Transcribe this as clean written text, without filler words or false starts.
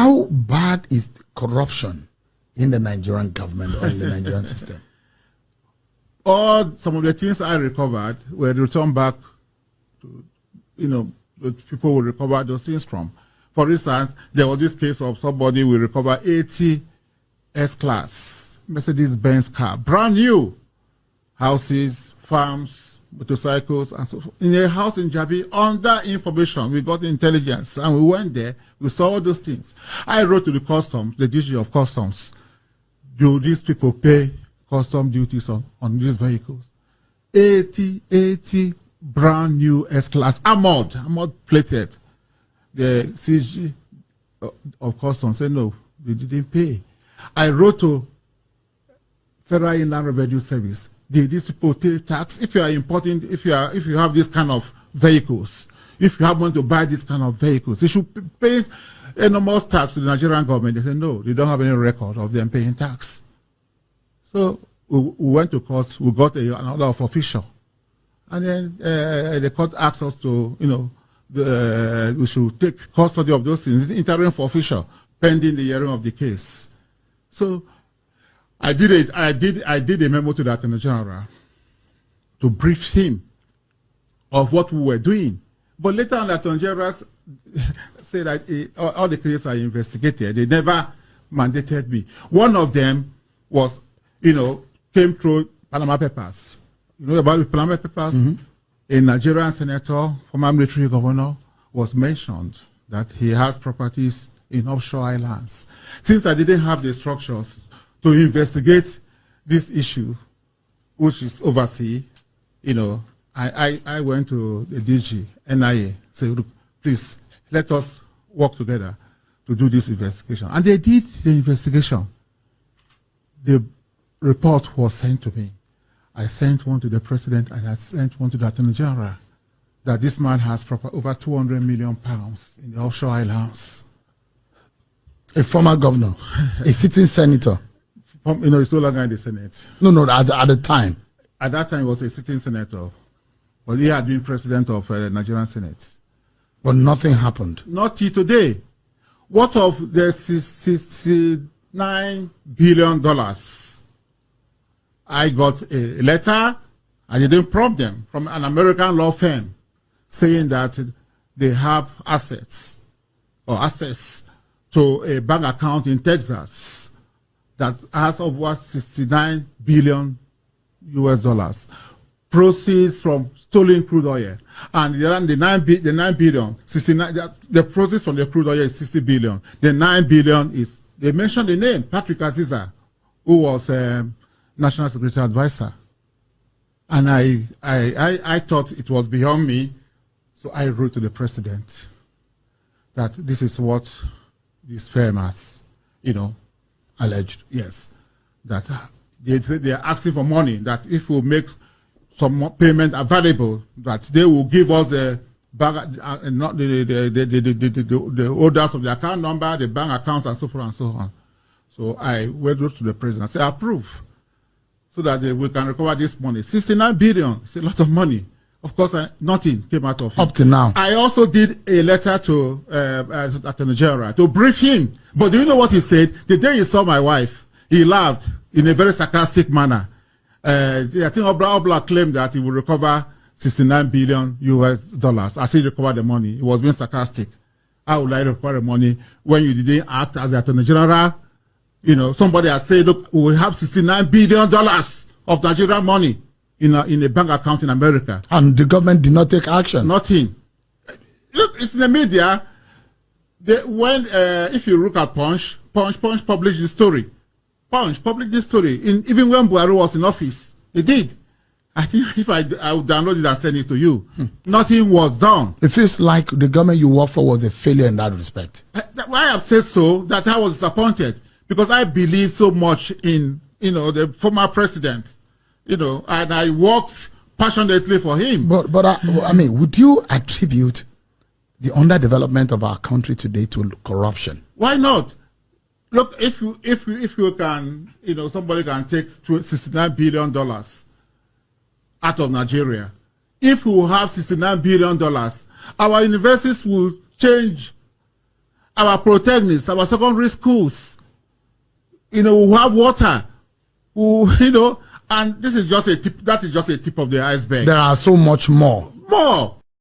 How bad is corruption in the Nigerian government or in the Nigerian system? Some of the things I recovered were returned back to, the people will recover those things from. For instance, there was this case of somebody will recover 80 S-Class Mercedes-Benz car, brand new, houses, farms, motorcycles, and so forth. In a house in Jabi, under information, we got intelligence, and we went there, we saw all those things. I wrote to the customs, the DG of customs, do these people pay custom duties on these vehicles? 80 brand new S-Class, Ahmed plated. The CG of customs said no, they didn't pay. I wrote to Federal Inland Revenue Service. Did these people pay tax? If you are importing, if you have this kind of vehicles, if you happen to buy this kind of vehicles, you should pay enormous tax to the Nigerian government. They said no, they don't have any record of them paying tax. So we went to court. We got an order of official, and then the court asked us to, we should take custody of those things. It's interim for official pending the hearing of the case. So I did it. I did a memo to the Attorney General to brief him of what we were doing. But later on, the Attorney General said that all the cases I investigated, they never mandated me. One of them was, came through Panama Papers. You know about the Panama Papers? Mm-hmm. A Nigerian senator, former military governor, was mentioned that he has properties in offshore islands. Since I didn't have the structures to investigate this issue, which is overseas, I went to the DG, NIA, said, look, please, let us work together to do this investigation. And they did the investigation. The report was sent to me. I sent one to the president and I sent one to the Attorney General that this man has over 200 million pounds in the offshore islands. A former governor, a sitting senator. He's no longer in the Senate. No, at the time. At that time, he was a sitting senator. But he had been president of the Nigerian Senate. But nothing happened. Not till today. What of the $69 billion? I got a letter, I didn't prompt them, from an American law firm saying that they have assets or access to a bank account in Texas that has over $69 billion US, proceeds from stolen crude oil. And the 9 billion, 69, the proceeds from the crude oil is 60 billion. The 9 billion is, they mentioned the name, Patrick Aziza, who was National Security Advisor. And I thought it was beyond me, so I wrote to the president that this is what this firm has, alleged. Yes, that they are asking for money, that if we make some payment available, that they will give us the orders of the account number, the bank accounts, and so forth and so on. So I went to the president and said, approve, so that we can recover this money. 69 billion, it's a lot of money. Of course, nothing came out of it. Up to now. I also did a letter to Attorney General to brief him. But do you know what he said? The day he saw my wife, he laughed in a very sarcastic manner. I think Obla claimed that he will recover 69 billion US, as he recovered the money. He was being sarcastic. How would I recover the money when you didn't act as the Attorney General? Somebody has said, look, we have $69 billion of Nigerian money in a bank account in America. And the government did not take action. Nothing. Look, it's in the media. If you look at Punch published the story. Punch published this story. Even when Buhari was in office, they did. I think if I would download it and send it to you, nothing was done. It feels like the government you work for was a failure in that respect. Why I've said so, that I was disappointed, because I believe so much in, the former president, and I worked passionately for him. But would you attribute the underdevelopment of our country today to corruption? Why not? Look, if you can, somebody can take $69 billion out of Nigeria. If we have $69 billion, our universities will change. our protagonists, our secondary schools. You know, who have water, who, you know, and this is just a tip. That is just a tip of the iceberg. There are so much more. More.